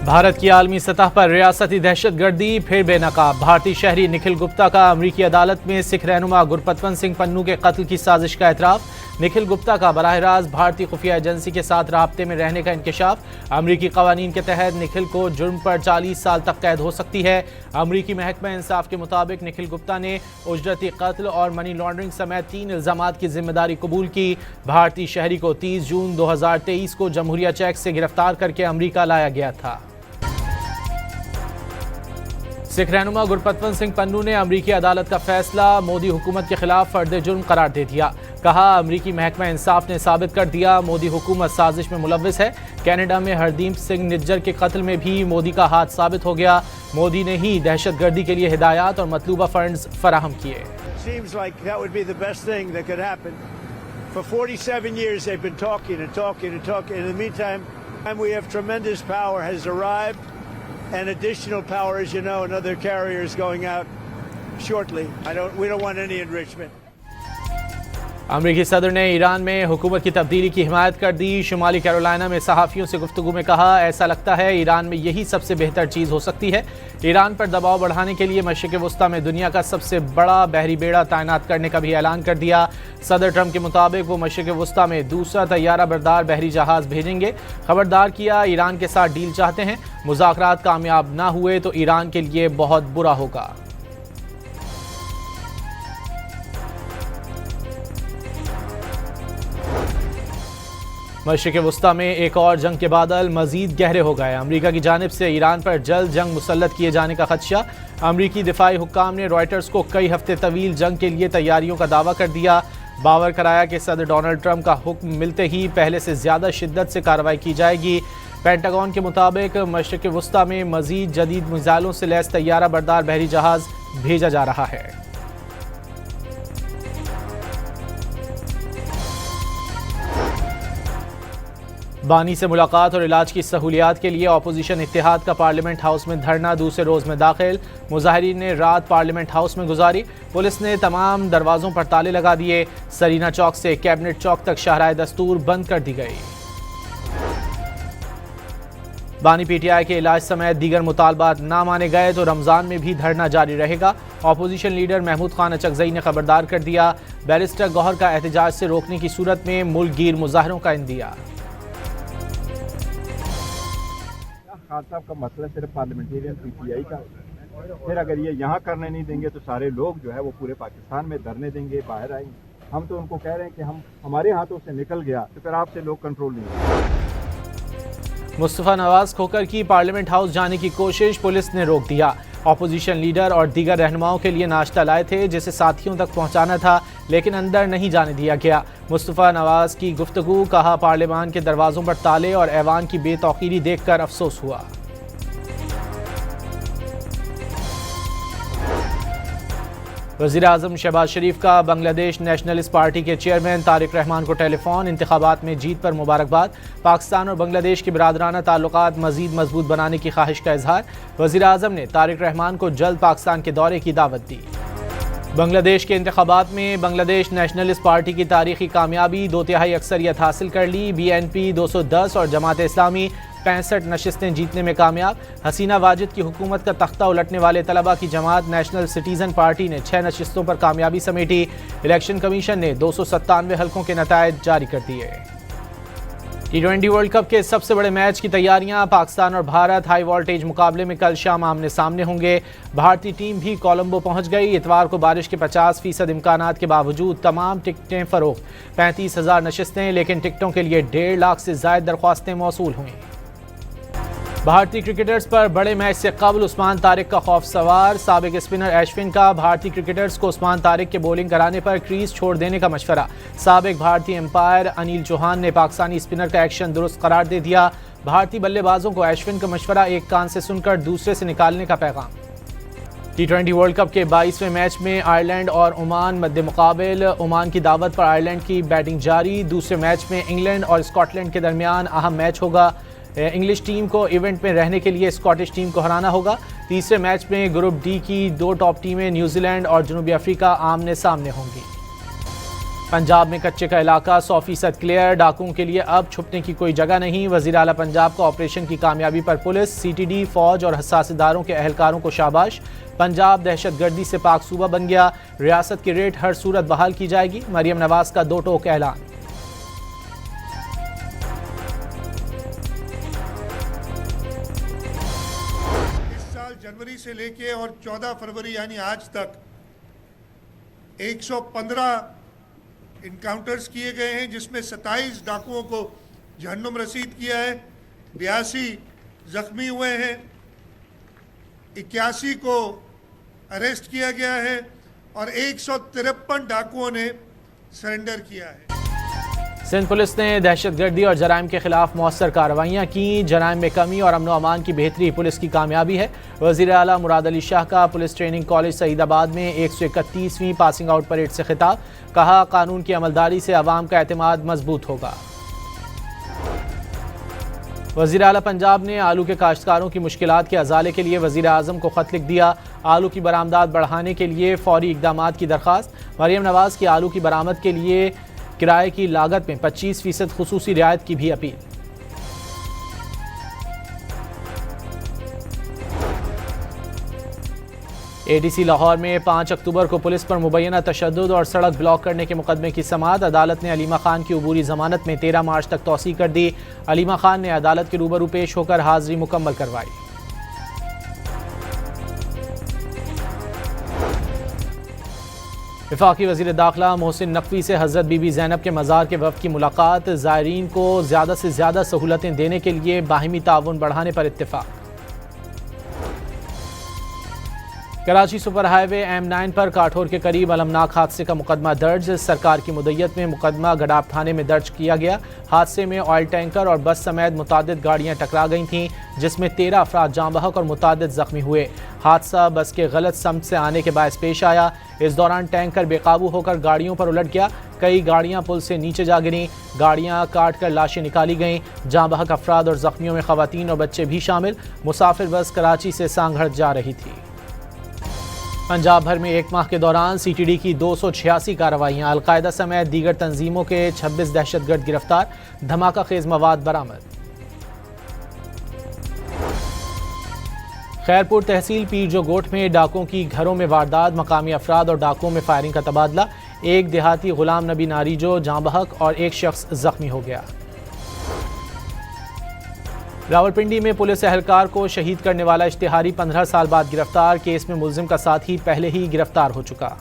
भारत की आलमी सतह पर रियासती दहशतगर्दी फिर बेनकाब। भारतीय शहरी निखिल गुप्ता का अमरीकी अदालत में सिख रहनुमा गुरपतवंत सिंह पन्नू के कत्ल की साजिश का एतराफ़। निखिल गुप्ता का बराह रास्त भारतीय खुफिया एजेंसी के साथ राब्ते में रहने का इंकशाफ। अमरीकी कवानीन के तहत निखिल को जुर्म पर 40 साल तक कैद हो सकती है। अमरीकी महकमा इंसाफ के मुताबिक निखिल गुप्ता ने उजरती कत्ल और मनी लॉन्ड्रिंग समेत 3 इल्जामात की जिम्मेदारी कबूल की। भारतीय शहरी को 30 जून 2023 को जमहूरिया चेक से गिरफ्तार करके अमरीका लाया गया था। सिख रहनुमा गुरपतवंत सिंह पन्नू ने अमरीकी अदालत का फैसला मोदी हुकूमत के खिलाफ फर्द जुर्म करार दे दिया। कहा, अमरीकी महकमा इंसाफ ने साबित कर दिया मोदी हुकूमत साजिश में मुलव्विस है। कनाडा में हरदीप सिंह निज्जर के कत्ल में भी मोदी का हाथ साबित हो गया। मोदी ने ही दहशतगर्दी के लिए हिदायत और मतलूबा फंड्स फराहम किए। For 47 years they've been talking and talking and talking. In the meantime, we have tremendous power has arrived, and additional power, as you know, another carrier is going out shortly. We don't want any enrichment. अमरीकी सदर ने Iran में हुकूमत की तब्दीली की हिमायत कर दी। शुमाली Carolina में सहाफ़ियों से गुफ्तगू में कहा, ऐसा लगता है ईरान में यही सबसे बेहतर चीज़ हो सकती है। ईरान पर दबाव बढ़ाने के लिए मशरिक़ वस्ता में दुनिया का सबसे बड़ा बहरी बेड़ा तैनात करने का भी ऐलान कर दिया। सदर ट्रंप के मुताबिक वो मशरिक़ वस्ता में दूसरा तैयारा बरदार बहरी जहाज़ भेजेंगे। खबरदार किया, ईरान के साथ डील चाहते हैं। मुज़ाकरात कामयाब ना हुए तो ईरान के लिए बहुत बुरा होगा। मशरिक़ वस्ता में एक और जंग के बादल मज़ीद गहरे हो गए। अमरीका की जानिब से ईरान पर जल्द जंग मुसल्लत किए जाने का खदशा। अमरीकी दिफाई हुक्काम ने रॉयटर्स को कई हफ्ते तवील जंग के लिए तैयारियों का दावा कर दिया। बावर कराया कि सदर डोनाल्ड ट्रंप का हुक्म मिलते ही पहले से ज़्यादा शिद्दत से कार्रवाई की जाएगी। पेंटागन के मुताबिक मशरिक़ वस्ता में मज़ीद जदीद मिसाइलों से लैस तैयारा बरदार बहरी जहाज़ भेजा जा रहा है। बानी से मुलाकात और इलाज की सहूलियात के लिए अपोजिशन इत्तेहाद का पार्लियामेंट हाउस में धरना दूसरे रोज़ में दाखिल। मुजाहिरीन ने रात पार्लियामेंट हाउस में गुजारी। पुलिस ने तमाम दरवाज़ों पर ताले लगा दिए। सरीना चौक से कैबिनेट चौक तक शाहराह दस्तूर बंद कर दी गई। बानी पीटीआई के इलाज समेत दीगर मुतालबात ना माने गए तो रमज़ान में भी धरना जारी रहेगा। अपोजिशन लीडर महमूद खान अचकज़ई ने खबरदार कर दिया। बैरिस्टर गौहर का एहतजाज से रोकने की सूरत में मुल्क गिर मुजाहरों का इंदिया। खान साहब का मसला सिर्फ पार्लियामेंटेरियन पीटीआई का, फिर अगर ये यहाँ करने नहीं देंगे तो सारे लोग जो है वो पूरे पाकिस्तान में धरने देंगे, बाहर आएंगे। हम तो उनको कह रहे हैं कि हमारे हाथों से निकल गया तो फिर आपसे लोग कंट्रोल नहीं। मुस्तफ़ा नवाज खोकर की पार्लियामेंट हाउस जाने की कोशिश पुलिस ने रोक दिया। अपोजिशन लीडर और दीगर रहनुमाओं के लिए नाश्ता लाए थे जिसे साथियों तक पहुंचाना था, लेकिन अंदर नहीं जाने दिया गया। मुस्तफ़ा नवाज की गुफ्तगू, कहा, पार्लियामान के दरवाज़ों पर ताले और ऐवान की बेतौकीरी देखकर अफसोस हुआ। वज़ीर आज़म शहबाज शरीफ का बांग्लादेश नेशनलिस्ट पार्टी के चेयरमैन तारिक रहमान को टेलीफोन। इंतखाबात में जीत पर मुबारकबाद। पाकिस्तान और बांग्लादेश के बिरादराना ताल्लुकात मज़ीद मजबूत बनाने की ख्वाहिश का इजहार। वज़ीर आज़म ने तारिक रहमान को जल्द पाकिस्तान के दौरे की दावत दी। बांग्लादेश के इंतखाबात में बांग्लादेश नेशनलिस्ट पार्टी की तारीखी कामयाबी, 2/3 अक्सरियत हासिल कर ली। BNP 210 और जमात इस्लामी 65 नशिस्तें जीतने में कामयाब। हसीना वाजिद की हुकूमत का तख्ता उलटने वाले तलबा की जमात नेशनल सिटीजन पार्टी ने 6 नशिस्तों पर कामयाबी समेटी। इलेक्शन कमीशन ने 297 हल्कों के नतायज जारी कर दिए। T20 वर्ल्ड कप के सबसे बड़े मैच की तैयारियां। पाकिस्तान और भारत हाई वोल्टेज मुकाबले में कल शाम आमने सामने होंगे। भारतीय टीम भी कोलंबो पहुंच गई। इतवार को बारिश के 50% इम्कानात के बावजूद तमाम टिकटें फरोख्त। 35,000 नशिस्तें, लेकिन टिकटों के लिए 1.5 लाख से ज़ायद दरख्वास्तें मौसूल हुई। भारतीय क्रिकेटर्स पर बड़े मैच से कबल उस्मान तारिक का खौफ सवार। साबिक स्पिनर अश्विन का भारतीय क्रिकेटर्स को उस्मान तारिक के बॉलिंग कराने पर क्रीज छोड़ देने का मशवरा। साबिक भारतीय एम्पायर अनिल चौहान ने पाकिस्तानी स्पिनर का एक्शन दुरुस्त करार दे दिया। भारतीय बल्लेबाजों को अश्विन का मशवरा एक कान से सुनकर दूसरे से निकालने का पैगाम। T20 वर्ल्ड कप के 22वें मैच में आयरलैंड और ओमान मध्य मुकाबिल। ओमान की दावत पर आयरलैंड की बैटिंग जारी। दूसरे मैच में इंग्लैंड और स्कॉटलैंड के दरमियान अहम मैच होगा। इंग्लिश टीम को इवेंट में रहने के लिए स्कॉटिश टीम को हराना होगा। तीसरे मैच में ग्रुप डी की 2 टॉप टीमें न्यूजीलैंड और जनूबी अफ्रीका आमने सामने होंगी। पंजाब में कच्चे का इलाका 100% क्लियर, डाकुओं के लिए अब छुपने की कोई जगह नहीं। वज़ीर आला पंजाब को ऑपरेशन की कामयाबी पर पुलिस, CTD, फौज और हसास इदारों के अहलकारों को शाबाश। पंजाब दहशतगर्दी से पाक सूबा बन गया, रियासत की रेट हर सूरत बहाल की जाएगी। मरियम नवाज का दो टोक ऐलान। इस साल जनवरी से लेके और 14 फरवरी यानी आज तक 115 इनकाउंटर्स किए गए हैं, जिसमें 27 डाकुओं को जहन्नुम रसीद किया है, 82 जख्मी हुए हैं, 81 को अरेस्ट किया गया है और 153 डाकुओं ने सरेंडर किया है। सिंध पुलिस ने दहशतगर्दी और जराइम के खिलाफ मौसर कार्रवाइयाँ की, जराइम में कमी और अमन अमान की बेहतरी पुलिस की कामयाबी है। वज़ीर आला मुराद अली शाह का पुलिस ट्रेनिंग कॉलेज सईदाबाद में 131वीं पासिंग आउट परेड से खिताब, कहा कानून की अमलदारी से अवाम का एतमाद मजबूत होगा। वज़ीर आला पंजाब ने आलू के काश्तकारों की मुश्किलात के अजाले के लिए वज़ीर आज़म को ख़त लिख दिया, आलू की बरामदात बढ़ाने के लिए फौरी इक़दामात की दरख्वास्त। मरियम नवाज की आलू की बरामद के लिए किराए की लागत में 25% खुसूसी रियायत की भी अपील। ADC लाहौर में 5 अक्टूबर को पुलिस पर मुबैना तशद्दुद और सड़क ब्लॉक करने के मुकदमे की समाअत, अदालत ने अलीमा खान की अबूरी जमानत में 13 मार्च तक तौसीह कर दी। अलीमा खान ने अदालत के रूबरू पेश होकर हाजिरी मुकम्मल करवाई। वफाकी वज़ीर दाखिला मोहसिन नकवी से हज़रत बीबी ज़ैनब के मज़ार के वफ़द की मुलाकात, ज़ायरीन को ज़्यादा से ज़्यादा सहूलतें देने के लिए बाहिमी ताउन बढ़ाने पर इत्तेफाक। कराची सुपर हाईवे M9 पर काठोर के करीब अलमनाक हादसे का मुकदमा दर्ज, सरकार की मुद्दत में मुकदमा गडाब थाने में दर्ज किया गया। हादसे में ऑयल टैंकर और बस समेत मुतादिद गाड़ियां टकरा गई थीं, जिसमें 13 अफराद जाँ बहक और मुतादिद जख्मी हुए। हादसा बस के गलत समत से आने के बायस पेश आया। इस दौरान टैंकर बेकाबू होकर गाड़ियों पर उलट गया, कई गाड़ियां पुल से नीचे जा गिरीं, गाड़ियां काट कर लाशें निकाली गईं। जाँ बहक अफराद और जख्मियों में खवातीन और बच्चे भी शामिल। मुसाफिर बस कराची से सांगढ़ जा रही थी। पंजाब भर में एक माह के दौरान CTD की 286 कार्रवाइयाँ, अलकायदा समेत दीगर तंजीमों के 26 दहशतगर्द गिरफ्तार, धमाका खेज मवाद बरामद। खैरपुर तहसील पीर जो गोठ में डाकुओं की घरों में वारदात, मकामी अफराद और डाकुओं में फायरिंग का तबादला, एक देहाती गुलाम नबी नारीजो जाँ बहक और एक शख्स जख्मी हो गया। रावलपिंडी में पुलिस एहलकार को शहीद करने वाला इश्तिहारी 15 साल बाद गिरफ्तार, केस में मुलजिम का साथी पहले ही गिरफ्तार हो चुका।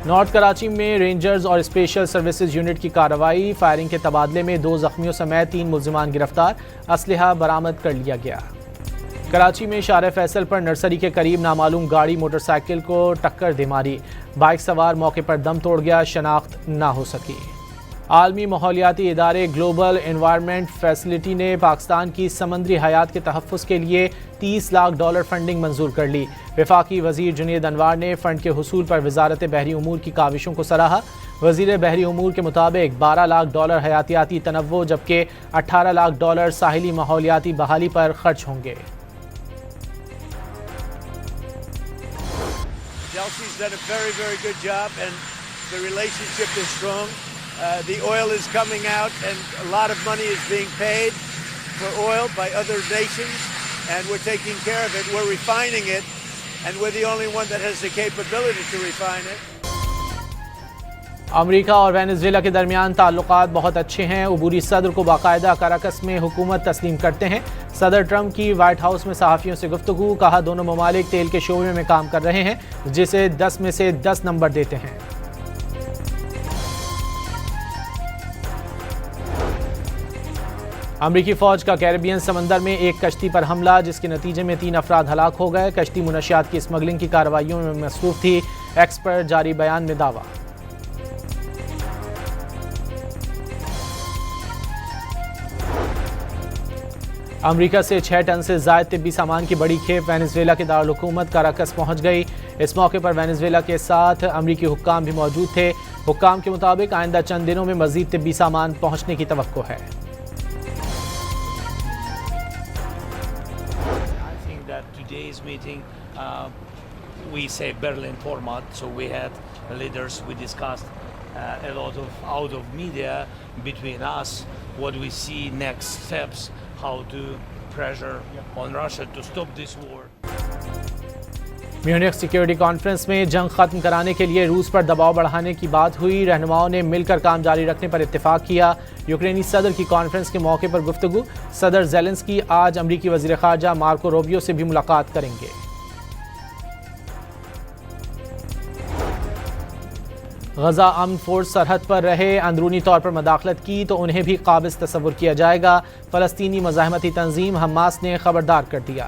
नॉर्थ कराची में रेंजर्स और स्पेशल सर्विसेज यूनिट की कार्रवाई, फायरिंग के तबादले में 2 जख्मियों समेत 3 मुलजिमान गिरफ्तार, असलहा बरामद कर लिया गया। कराची में शारे फैसल पर नर्सरी के करीब नामालूम गाड़ी मोटरसाइकिल को टक्कर दे मारी, बाइक सवार मौके पर दम तोड़ गया, शनाख्त ना हो सकी। आलमी माहौलियाती इदारे ग्लोबल एनवायरनमेंट फैसिलिटी ने पाकिस्तान की समंदरी हयात के तहफ़्फ़ुज़ के लिए $30 लाख फंडिंग मंजूर कर ली। वफाकी वज़ीर जुनेद अनवार ने फ़ंड के हुसूल पर वज़ारत बहरी उमूर की काविशों को सराहा। वज़ीर बहरी उमूर के मुताबिक $12 लाख हयातियाती तनव्वो जबकि $18 लाख साहिली माहौलियाती बहाली पर खर्च होंगे। Chelsea's done a very, very good job, and the relationship is strong. The oil is coming out, and a lot of money is being paid for oil by other nations, and we're taking care of it. We're refining it, and we're the only one that has the capability to refine it. America और Venezuela के दरमियान ताल्लुकात बहुत अच्छे हैं। उबूरी सदर को बाकायदा कराकस में हुकूमत तस्लीम करते हैं। सदर ट्रंप की व्हाइट हाउस में सहाफ़ियों से गुफ्तगू, कहा दोनों ममालिक तेल के शोबे में काम कर रहे हैं, जिसे 10 में से 10 नंबर देते हैं। अमरीकी फ़ौज का कैरेबियन समंदर में एक कश्ती पर हमला, जिसके नतीजे में 3 अफराद हलाक हो गए। कश्ती मुनशियात की स्मगलिंग की कार्रवाइयों में मसरूफ़ थी, एक्सपर्ट जारी बयान में दावा। अमेरिका से 6 टन से ज़ायद तिब्बी सामान की बड़ी खेप वेनेजुएला के दारुल हुकूमत काराकस पहुंच गई। इस मौके पर वेनेजुएला के साथ अमरीकी हुक्काम भी मौजूद थे। हुक्काम के मुताबिक आइंदा चंद दिनों में मज़ीद तिब्बी सामान पहुंचने की तवक्को है। I think that today's meeting we say Berlin format. So we had leaders, we discussed a lot of out of media between us, what we see next steps, how to pressure on Russia to stop this war. Munich security conference में जंग खत्म कराने के लिए रूस पर दबाव बढ़ाने की बात हुई। रहनुमाओं ने मिलकर काम जारी रखने पर इत्तेफाक किया। यूक्रेनी सदर की कॉन्फ्रेंस के मौके पर गुफ्तगू। सदर ज़ेलेंस्की आज अमरीकी वज़ीर ख़ारजा मार्को रूबियो से भी मुलाकात करेंगे। गजा अमन फोर्स सरहद पर रहे अंदरूनी तौर पर मदाखलत की तो उन्हें भी काबिज तस्वुर किया जाएगा। फ़लस्तीनी मज़ाहमती तंजीम हमास ने खबरदार कर दिया।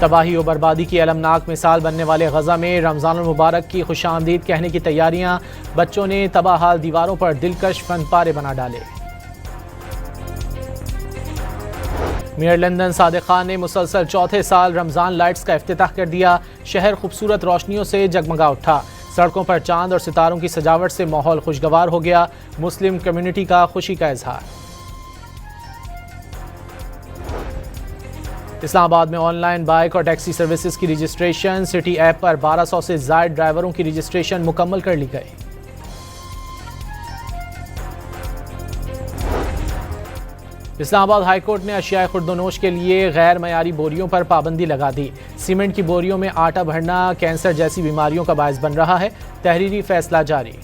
तबाही और बर्बादी की अलमनाक मिसाल बनने वाले गजा में रमज़ान मुबारक की खुशामदीद कहने की तैयारियां। बच्चों ने तबाहाल दीवारों पर दिलकश फनपारे बना डाले। मेयर लंदन सादिक खान ने मुसलसल चौथे साल रमज़ान लाइट्स का इफ्तिताह कर दिया। शहर खूबसूरत रोशनियों से जगमगा उठा। सड़कों पर चांद और सितारों की सजावट से माहौल खुशगवार हो गया। मुस्लिम कम्युनिटी का खुशी का इजहार। इस्लामाबाद में ऑनलाइन बाइक और टैक्सी सर्विसेज की रजिस्ट्रेशन। सिटी ऐप पर 1200 से ज़ायद ड्राइवरों की रजिस्ट्रेशन मुकम्मल कर ली गई। इस्लामाबाद हाईकोर्ट ने अशियाए खुर्दोनोश के लिए गैर मयारी बोरियों पर पाबंदी लगा दी। सीमेंट की बोरियों में आटा भरना कैंसर जैसी बीमारियों का बायस बन रहा है। तहरीरी फैसला जारी।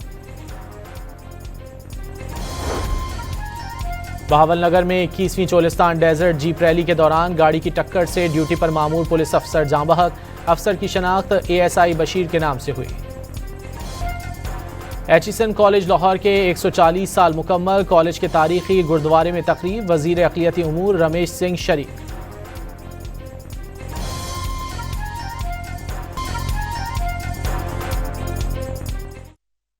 बहावलनगर में 21वीं चोलिस्तान डेजर्ट जीप रैली के दौरान गाड़ी की टक्कर से ड्यूटी पर मामूर पुलिस अफसर जाँ बहक। अफसर की शनाख्त ASI बशीर के नाम से हुई। एचिसन कॉलेज लाहौर के 140 साल मुकम्मल। कॉलेज के तारीखी गुरुद्वारे में तकरीब। वजीर अक़लियती उमूर रमेश सिंह शरीक।